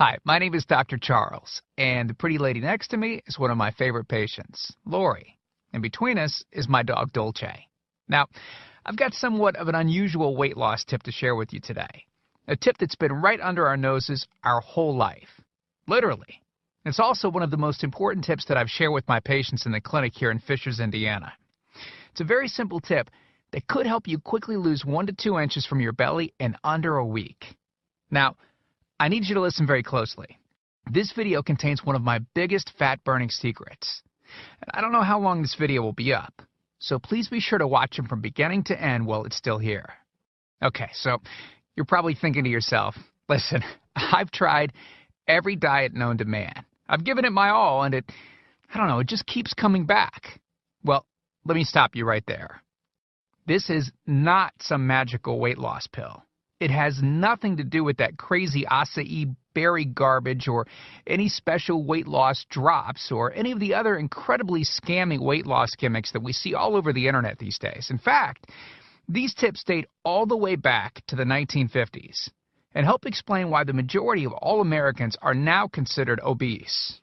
Hi, my name is Dr. Charles, and the pretty lady next to me is one of my favorite patients, Lori. And between us is my dog, Dolce. Now, I've got somewhat of an unusual weight loss tip to share with you today. A tip that's been right under our noses our whole life. Literally. It's also one of the most important tips that I've shared with my patients in the clinic here in Fishers, Indiana. It's a very simple tip that could help you quickly lose 1 to 2 inches from your belly in under a week. Now, I need you to listen very closely. This video contains one of my biggest fat-burning secrets. And I don't know how long this video will be up, so please be sure to watch it from beginning to end while it's still here. Okay, so you're probably thinking to yourself, listen, I've tried every diet known to man. I've given it my all, and it just keeps coming back. Well, let me stop you right there. This is not some magical weight loss pill. It has nothing to do with that crazy acai berry garbage or any special weight loss drops or any of the other incredibly scammy weight loss gimmicks that we see all over the internet these days. In fact, these tips date all the way back to the 1950s and help explain why the majority of all Americans are now considered obese.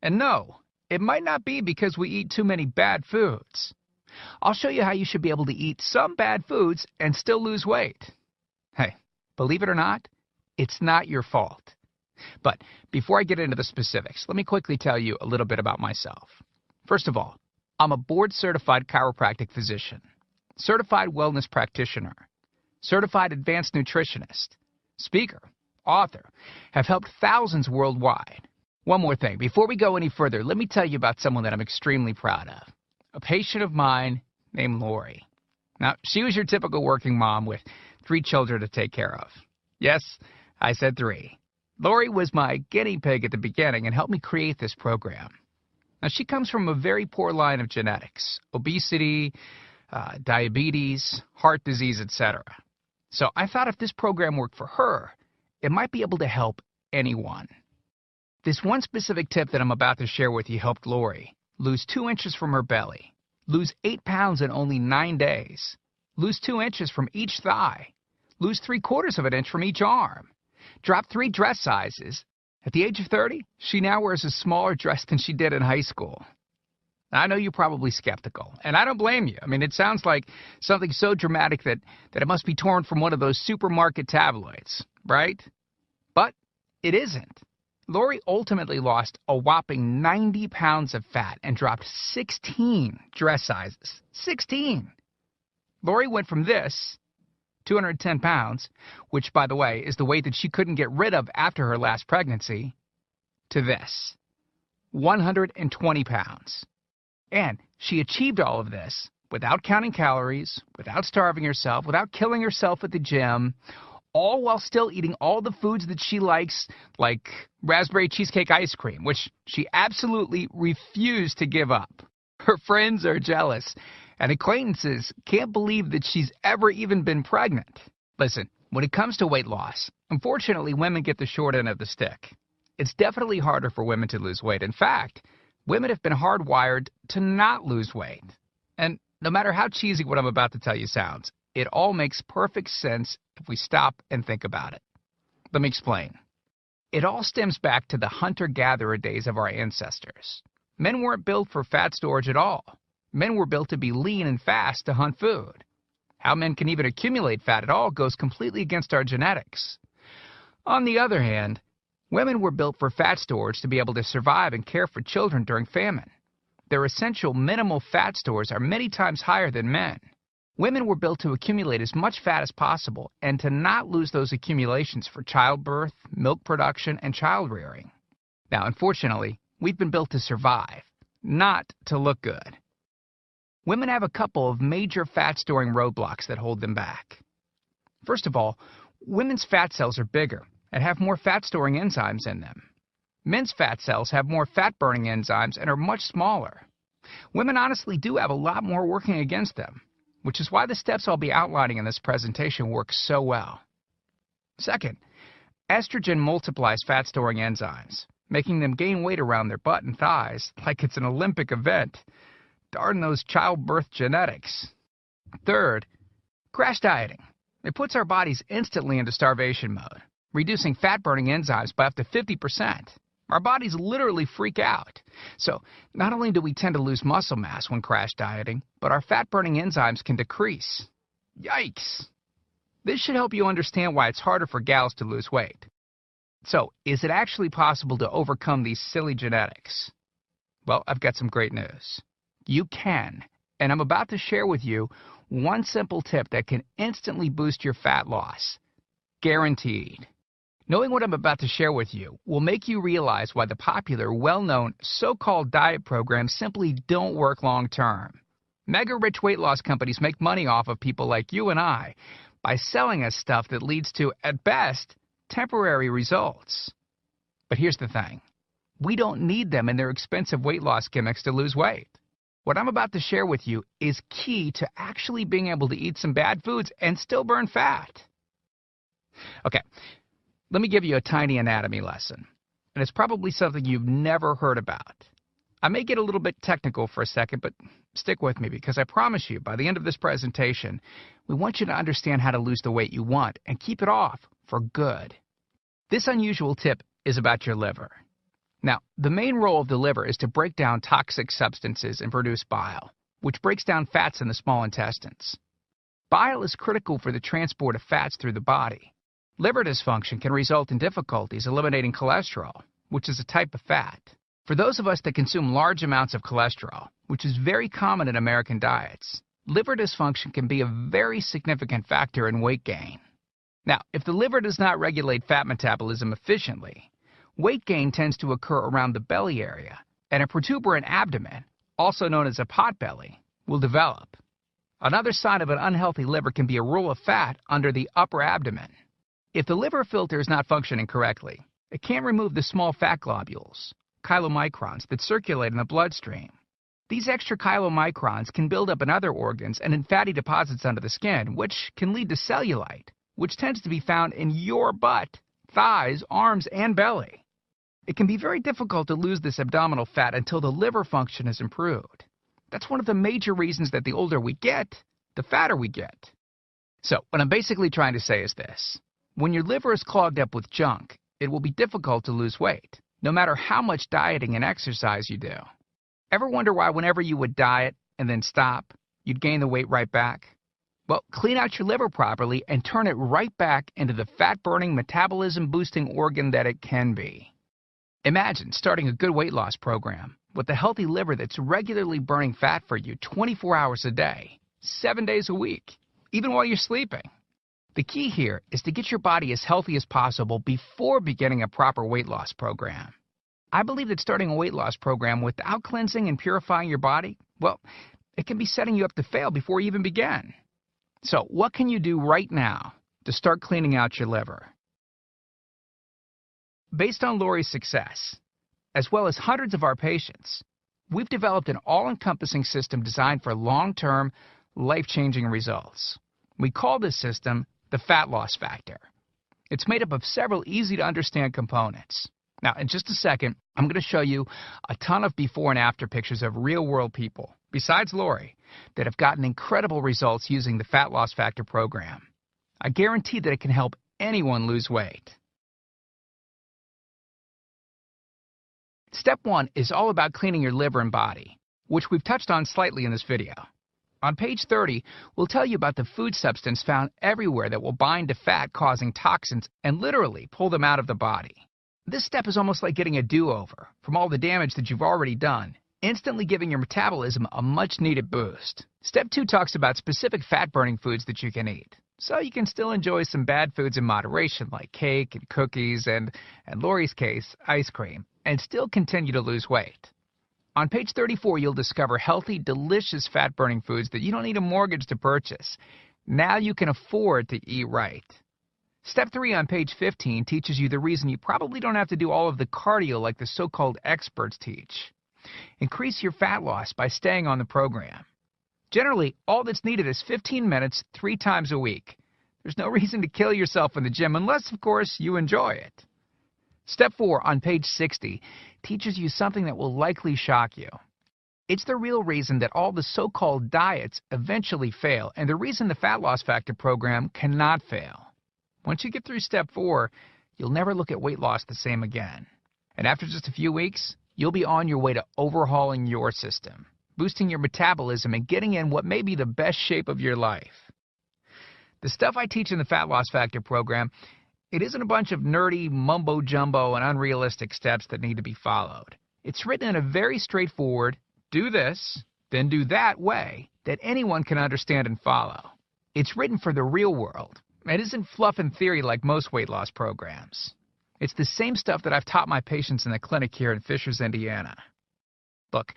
And no, it might not be because we eat too many bad foods. I'll show you how you should be able to eat some bad foods and still lose weight. Hey, believe it or not, it's not your fault. But before I get into the specifics, let me quickly tell you a little bit about myself. First of all, I'm a board-certified chiropractic physician, certified wellness practitioner, certified advanced nutritionist, speaker, author, have helped thousands worldwide. One more thing, before we go any further, let me tell you about someone that I'm extremely proud of, a patient of mine named Lori. Now, she was your typical working mom with 3 children to take care of. Yes, I said 3. Lori was my guinea pig at the beginning and helped me create this program. Now, she comes from a very poor line of genetics, obesity, diabetes, heart disease, etc. So I thought if this program worked for her, it might be able to help anyone. This one specific tip that I'm about to share with you helped Lori lose 2 inches from her belly, lose 8 pounds in only 9 days, lose 2 inches from each thigh, lose 3/4 of an inch from each arm, drop 3 dress sizes. At the age of 30, she now wears a smaller dress than she did in high school. Now, I know you're probably skeptical, and I don't blame you. I mean, it sounds like something so dramatic that it must be torn from one of those supermarket tabloids, right? But it isn't. Lori ultimately lost a whopping 90 pounds of fat and dropped 16 dress sizes. 16! Lori went from this, 210 pounds, which, by the way, is the weight that she couldn't get rid of after her last pregnancy, to this, 120 pounds. And she achieved all of this without counting calories, without starving herself, without killing herself at the gym, all while still eating all the foods that she likes, like raspberry cheesecake ice cream, which she absolutely refused to give up. Her friends are jealous, and acquaintances can't believe that she's ever even been pregnant. Listen, when it comes to weight loss, unfortunately, women get the short end of the stick. It's definitely harder for women to lose weight. In fact, women have been hardwired to not lose weight. And no matter how cheesy what I'm about to tell you sounds, it all makes perfect sense if we stop and think about it. Let me explain. It all stems back to the hunter-gatherer days of our ancestors. Men weren't built for fat storage at all. Men were built to be lean and fast to hunt food. How men can even accumulate fat at all goes completely against our genetics. On the other hand, women were built for fat storage to be able to survive and care for children during famine. Their essential minimal fat stores are many times higher than men. Women were built to accumulate as much fat as possible and to not lose those accumulations for childbirth, milk production, and child rearing. Now, unfortunately, we've been built to survive, not to look good. Women have a couple of major fat-storing roadblocks that hold them back. First of all, women's fat cells are bigger and have more fat-storing enzymes in them. Men's fat cells have more fat-burning enzymes and are much smaller. Women honestly do have a lot more working against them, which is why the steps I'll be outlining in this presentation work so well. Second, estrogen multiplies fat-storing enzymes, making them gain weight around their butt and thighs like it's an Olympic event. Darn those childbirth genetics. Third, crash dieting. It puts our bodies instantly into starvation mode. reducing fat-burning enzymes by up to 50%. Our bodies literally freak out. So not only do we tend to lose muscle mass when crash dieting, but our fat-burning enzymes can decrease. Yikes! This should help you understand why it's harder for gals to lose weight. So, is it actually possible to overcome these silly genetics? Well, I've got some great news. You can, and I'm about to share with you one simple tip that can instantly boost your fat loss. Guaranteed. Knowing what I'm about to share with you will make you realize why the popular, well-known, so-called diet programs simply don't work long-term. Mega-rich weight loss companies make money off of people like you and I by selling us stuff that leads to, at best, temporary results. But here's the thing. We don't need them in their expensive weight loss gimmicks to lose weight. What I'm about to share with you is key to actually being able to eat some bad foods and still burn fat. Okay, let me give you a tiny anatomy lesson. And it's probably something you've never heard about. I may get a little bit technical for a second, but stick with me because I promise you, by the end of this presentation, we want you to understand how to lose the weight you want and keep it off for good. This unusual tip is about your liver. Now, the main role of the liver is to break down toxic substances and produce bile, which breaks down fats in the small intestines. Bile is critical for the transport of fats through the body. Liver dysfunction can result in difficulties eliminating cholesterol, which is a type of fat. For those of us that consume large amounts of cholesterol, which is very common in American diets, liver dysfunction can be a very significant factor in weight gain. Now, if the liver does not regulate fat metabolism efficiently, weight gain tends to occur around the belly area, and a protuberant abdomen, also known as a potbelly, will develop. Another sign of an unhealthy liver can be a roll of fat under the upper abdomen. If the liver filter is not functioning correctly, it can't remove the small fat globules, chylomicrons, that circulate in the bloodstream. These extra chylomicrons can build up in other organs and in fatty deposits under the skin, which can lead to cellulite, which tends to be found in your butt, thighs, arms, and belly. It can be very difficult to lose this abdominal fat until the liver function is improved. That's one of the major reasons that the older we get, the fatter we get. So, what I'm basically trying to say is this. When your liver is clogged up with junk, it will be difficult to lose weight, no matter how much dieting and exercise you do. Ever wonder why whenever you would diet and then stop, you'd gain the weight right back? Well, clean out your liver properly and turn it right back into the fat-burning, metabolism-boosting organ that it can be. Imagine starting a good weight loss program with a healthy liver that's regularly burning fat for you 24 hours a day, 7 days a week, even while you're sleeping. The key here is to get your body as healthy as possible before beginning a proper weight loss program. I believe that starting a weight loss program without cleansing and purifying your body, well, it can be setting you up to fail before you even begin. So, what can you do right now to start cleaning out your liver? Based on Lori's success, as well as hundreds of our patients, we've developed an all-encompassing system designed for long-term, life-changing results. We call this system the Fat Loss Factor. It's made up of several easy-to-understand components. Now, in just a second, I'm going to show you a ton of before and after pictures of real-world people, besides Lori, that have gotten incredible results using the Fat Loss Factor program. I guarantee that it can help anyone lose weight. Step 1 is all about cleaning your liver and body, which we've touched on slightly in this video. On page 30, we'll tell you about the food substance found everywhere that will bind to fat, causing toxins and literally pull them out of the body. This step is almost like getting a do-over from all the damage that you've already done, instantly giving your metabolism a much-needed boost. Step 2 talks about specific fat-burning foods that you can eat, so you can still enjoy some bad foods in moderation like cake and cookies and, in Lori's case, ice cream, and still continue to lose weight. On page 34, you'll discover healthy, delicious fat-burning foods that you don't need a mortgage to purchase. Now you can afford to eat right. Step 3 on page 15 teaches you the reason you probably don't have to do all of the cardio like the so-called experts teach. Increase your fat loss by staying on the program. Generally, all that's needed is 15 minutes 3 times a week. There's no reason to kill yourself in the gym unless, of course, you enjoy it. Step 4 on page 60 teaches you something that will likely shock you. It's the real reason that all the so-called diets eventually fail, and the reason the Fat Loss Factor program cannot fail. Once you get through step 4, you'll never look at weight loss the same again. And after just a few weeks, you'll be on your way to overhauling your system, boosting your metabolism and getting in what may be the best shape of your life. The stuff I teach in the Fat Loss Factor program, it isn't a bunch of nerdy mumbo-jumbo and unrealistic steps that need to be followed. It's written in a very straightforward, do this, then do that way that anyone can understand and follow. It's written for the real world. It isn't fluff and theory like most weight loss programs. It's the same stuff that I've taught my patients in the clinic here in Fishers, Indiana. Look,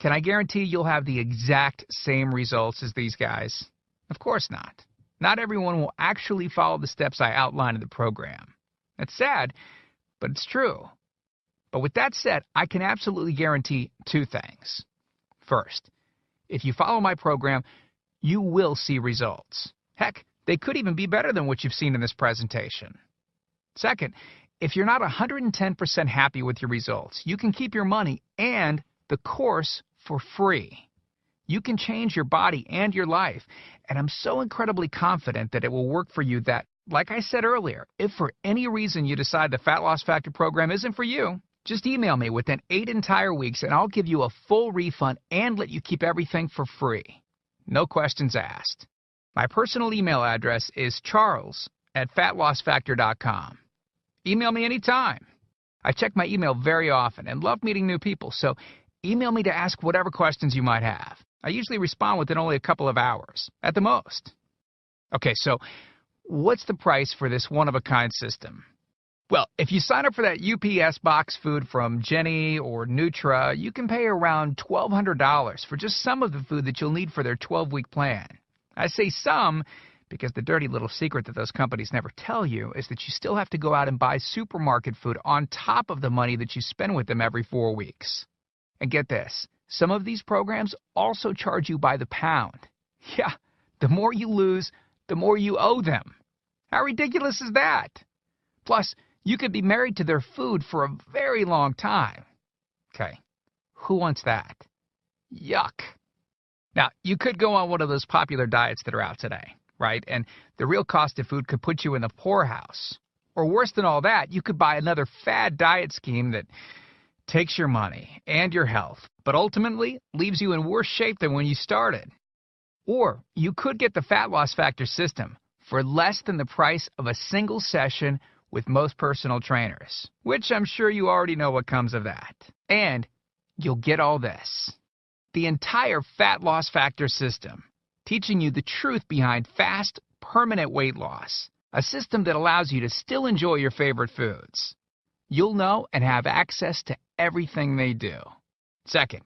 can I guarantee you'll have the exact same results as these guys? Of course not. Not everyone will actually follow the steps I outline in the program. It's sad, but it's true. But with that said, I can absolutely guarantee two things. First, if you follow my program, you will see results. Heck, they could even be better than what you've seen in this presentation. Second, if you're not 110% happy with your results, you can keep your money and the course for free. You can change your body and your life, and I'm so incredibly confident that it will work for you that, like I said earlier, if for any reason you decide the Fat Loss Factor program isn't for you, just email me within 8 entire weeks and I'll give you a full refund and let you keep everything for free. No questions asked. My personal email address is charles@fatlossfactor.com. Email me anytime. I check my email very often and love meeting new people, so email me to ask whatever questions you might have. I usually respond within only a couple of hours, at the most. Okay, so what's the price for this one-of-a-kind system? Well, if you sign up for that UPS box food from Jenny or Nutra, you can pay around $1,200 for just some of the food that you'll need for their 12-week plan. I say some because the dirty little secret that those companies never tell you is that you still have to go out and buy supermarket food on top of the money that you spend with them every 4 weeks. And get this, some of these programs also charge you by the pound. Yeah, the more you lose, the more you owe them. How ridiculous is that? Plus, you could be married to their food for a very long time. Okay, who wants that? Yuck. Now, you could go on one of those popular diets that are out today, right? And the real cost of food could put you in the poorhouse. Or worse than all that, you could buy another fad diet scheme that takes your money and your health, but ultimately leaves you in worse shape than when you started. Or you could get the Fat Loss Factor system for less than the price of a single session with most personal trainers, which I'm sure you already know what comes of that. And you'll get all this. The entire Fat Loss Factor system, teaching you the truth behind fast, permanent weight loss, a system that allows you to still enjoy your favorite foods. You'll know and have access to everything they do. Second,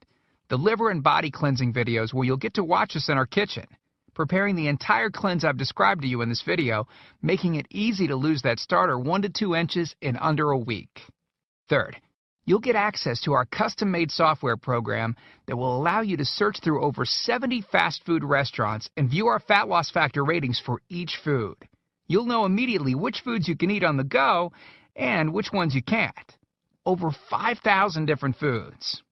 the liver and body cleansing videos where you'll get to watch us in our kitchen, preparing the entire cleanse I've described to you in this video, making it easy to lose that starter 1 to 2 inches in under a week. Third, you'll get access to our custom-made software program that will allow you to search through over 70 fast food restaurants and view our Fat Loss Factor ratings for each food. You'll know immediately which foods you can eat on the go and which ones you can't. Over 5,000 different foods.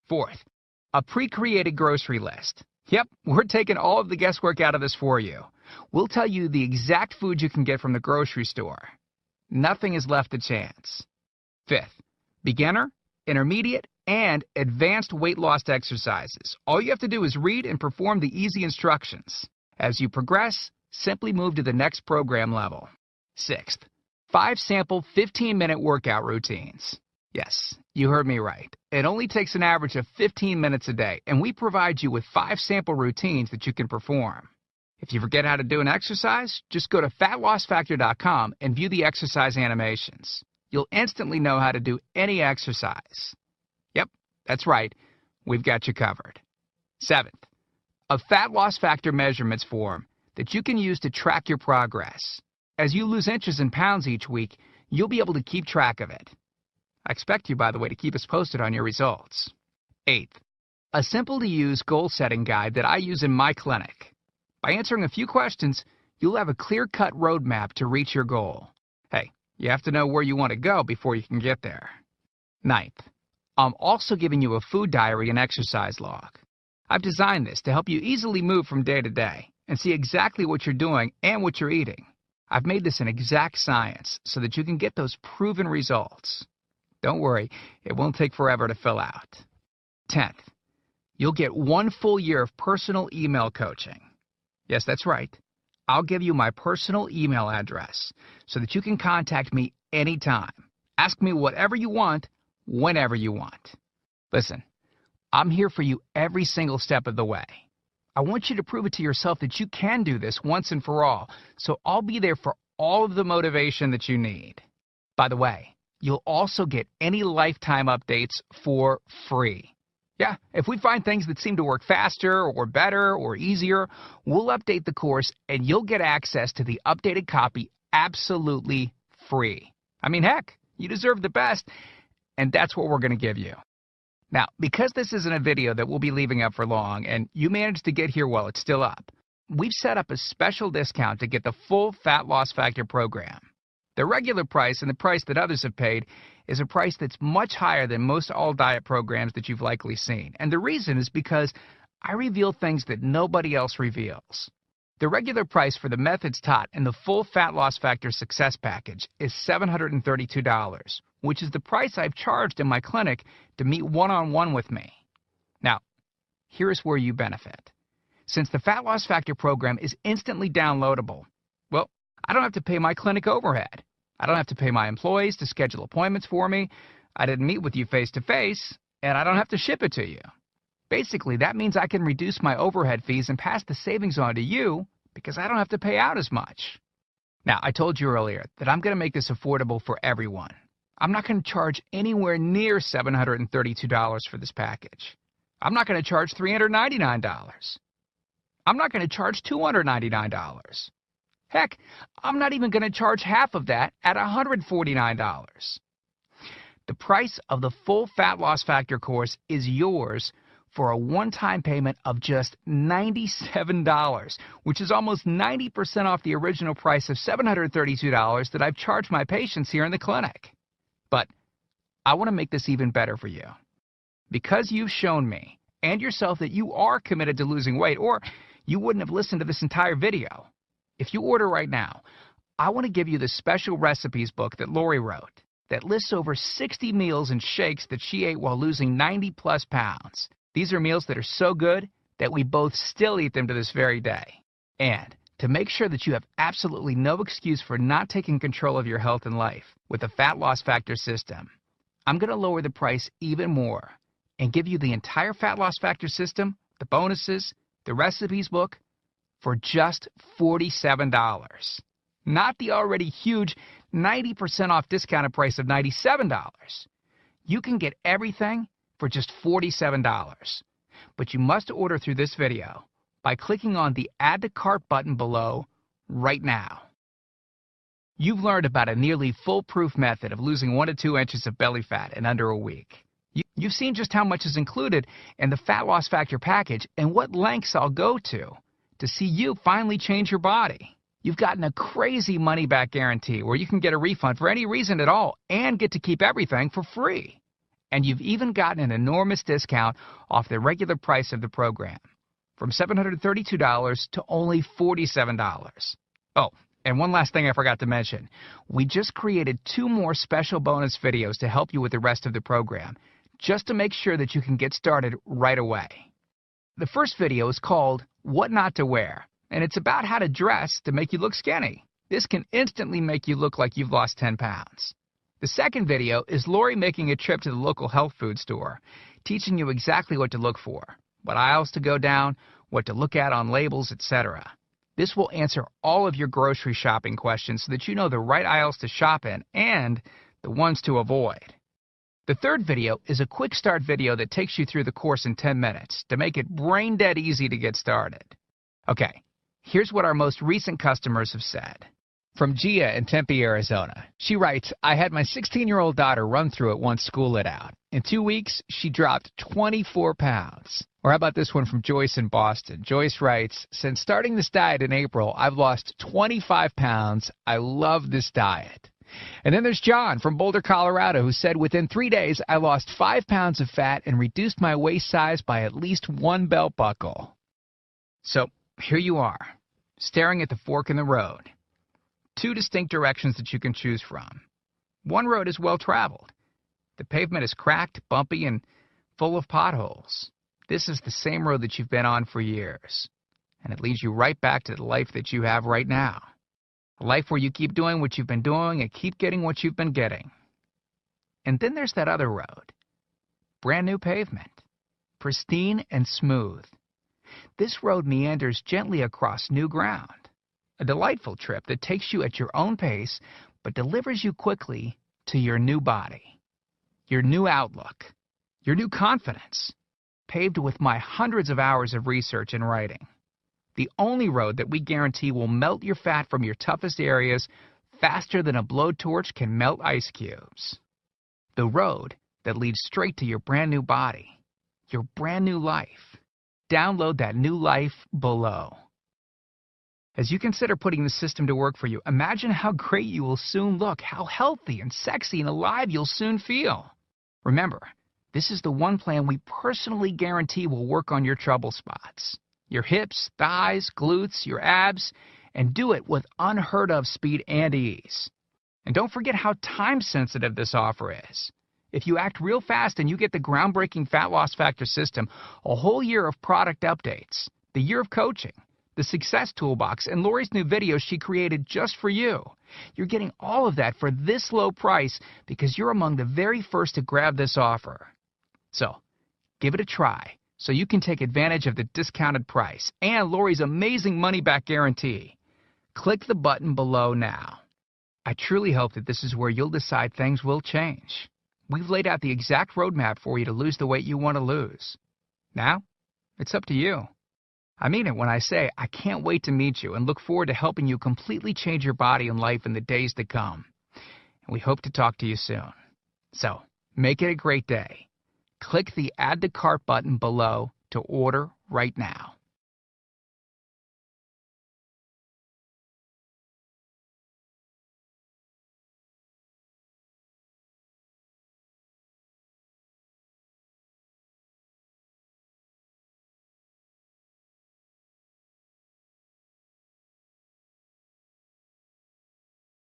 Fourth, a pre-created grocery list. Yep, we're taking all of the guesswork out of this for you. We'll tell you the exact food you can get from the grocery store. Nothing is left to chance. Fifth, beginner, intermediate, and advanced weight loss exercises. All you have to do is read and perform the easy instructions. As you progress, simply move to the next program level. Sixth, 5 sample 15-minute workout routines. Yes, you heard me right. It only takes an average of 15 minutes a day, and we provide you with 5 sample routines that you can perform. If you forget how to do an exercise, just go to fatlossfactor.com and view the exercise animations. You'll instantly know how to do any exercise. Yep, that's right. We've got you covered. Seventh, a Fat Loss Factor measurements form that you can use to track your progress. As you lose inches and pounds each week, you'll be able to keep track of it. I expect you, by the way, to keep us posted on your results. Eighth, a simple-to-use goal-setting guide that I use in my clinic. By answering a few questions, you'll have a clear-cut roadmap to reach your goal. Hey, you have to know where you want to go before you can get there. Ninth, I'm also giving you a food diary and exercise log. I've designed this to help you easily move from day to day and see exactly what you're doing and what you're eating. I've made this an exact science so that you can get those proven results. Don't worry, it won't take forever to fill out. 10th, you'll get 1 full year of personal email coaching. Yes, that's right. I'll give you my personal email address so that you can contact me anytime. Ask me whatever you want, whenever you want. Listen, I'm here for you every single step of the way. I want you to prove it to yourself that you can do this once and for all, so I'll be there for all of the motivation that you need. By the way, you'll also get any lifetime updates for free. Yeah, if we find things that seem to work faster or better or easier, we'll update the course and you'll get access to the updated copy absolutely free. I mean, heck, you deserve the best, and that's what we're going to give you. Now, because this isn't a video that we'll be leaving up for long, and you managed to get here while it's still up, we've set up a special discount to get the full Fat Loss Factor program. The regular price and the price that others have paid is a price that's much higher than most all-diet programs that you've likely seen. And the reason is because I reveal things that nobody else reveals. The regular price for the methods taught in the full Fat Loss Factor Success Package is $732, which is the price I've charged in my clinic to meet one-on-one with me. Now, here's where you benefit. Since the Fat Loss Factor program is instantly downloadable, well, I don't have to pay my clinic overhead. I don't have to pay my employees to schedule appointments for me. I didn't meet with you face-to-face, and I don't have to ship it to you. Basically, that means I can reduce my overhead fees and pass the savings on to you because I don't have to pay out as much. Now, I told you earlier that I'm going to make this affordable for everyone. I'm not going to charge anywhere near $732 for this package. I'm not going to charge $399. I'm not going to charge $299. Heck, I'm not even going to charge half of that at $149. The price of the full Fat Loss Factor course is yours for a one-time payment of just $97, which is almost 90% off the original price of $732 that I've charged my patients here in the clinic. But I want to make this even better for you. Because you've shown me and yourself that you are committed to losing weight, or you wouldn't have listened to this entire video. If you order right now, I want to give you the special recipes book that Lori wrote that lists over 60 meals and shakes that she ate while losing 90-plus pounds. These are meals that are so good that we both still eat them to this very day. And to make sure that you have absolutely no excuse for not taking control of your health and life with the Fat Loss Factor system, I'm going to lower the price even more and give you the entire Fat Loss Factor system, the bonuses, the recipes book, for just $47. Not the already huge 90% off discounted price of $97. You can get everything for just $47. But you must order through this video by clicking on the Add to Cart button below right now. You've learned about a nearly foolproof method of losing 1 to 2 inches of belly fat in under a week. You've seen just how much is included in the Fat Loss Factor package and what lengths I'll go to see you finally change your body. You've gotten a crazy money-back guarantee where you can get a refund for any reason at all and get to keep everything for free. And you've even gotten an enormous discount off the regular price of the program, from $732 to only $47. Oh, and one last thing I forgot to mention. We just created 2 more special bonus videos to help you with the rest of the program, just to make sure that you can get started right away. The first video is called What Not to Wear, and it's about how to dress to make you look skinny. This can instantly make you look like you've lost 10 pounds. The second video is Lori making a trip to the local health food store, teaching you exactly what to look for, what aisles to go down, what to look at on labels, etc. This will answer all of your grocery shopping questions so that you know the right aisles to shop in and the ones to avoid. The third video is a quick start video that takes you through the course in 10 minutes to make it brain dead easy to get started. Okay, here's what our most recent customers have said. From Gia in Tempe, Arizona. She writes, I had my 16-year-old daughter run through it once school lit out. In 2 weeks, she dropped 24 pounds. Or how about this one from Joyce in Boston? Joyce writes, since starting this diet in April, I've lost 25 pounds. I love this diet. And then there's John from Boulder, Colorado, who said, within 3 days, I lost 5 pounds of fat and reduced my waist size by at least 1 belt buckle. So here you are, staring at the fork in the road. two distinct directions that you can choose from. One road is well traveled. The pavement is cracked, bumpy, and full of potholes. This is the same road that you've been on for years, and it leads you right back to the life that you have right now. A life where you keep doing what you've been doing and keep getting what you've been getting. And then there's that other road. Brand new pavement. Pristine and smooth. This road meanders gently across new ground. A delightful trip that takes you at your own pace, but delivers you quickly to your new body, your new outlook, your new confidence, paved with my hundreds of hours of research and writing. The only road that we guarantee will melt your fat from your toughest areas faster than a blowtorch can melt ice cubes. The road that leads straight to your brand new body, your brand new life. Download that new life below. As you consider putting the system to work for you, imagine how great you will soon look, how healthy and sexy and alive you'll soon feel. Remember, this is the one plan we personally guarantee will work on your trouble spots. Your hips, thighs, glutes, your abs, and do it with unheard of speed and ease. And don't forget how time-sensitive this offer is. If you act real fast and you get the groundbreaking Fat Loss Factor system, a whole year of product updates, the year of coaching, the Success Toolbox, and Lori's new videos she created just for you. You're getting all of that for this low price because you're among the very first to grab this offer. So, give it a try so you can take advantage of the discounted price and Lori's amazing money-back guarantee. Click the button below now. I truly hope that this is where you'll decide things will change. We've laid out the exact roadmap for you to lose the weight you want to lose. Now, it's up to you. I mean it when I say I can't wait to meet you and look forward to helping you completely change your body and life in the days to come. And we hope to talk to you soon. So, make it a great day. Click the Add to Cart button below to order right now.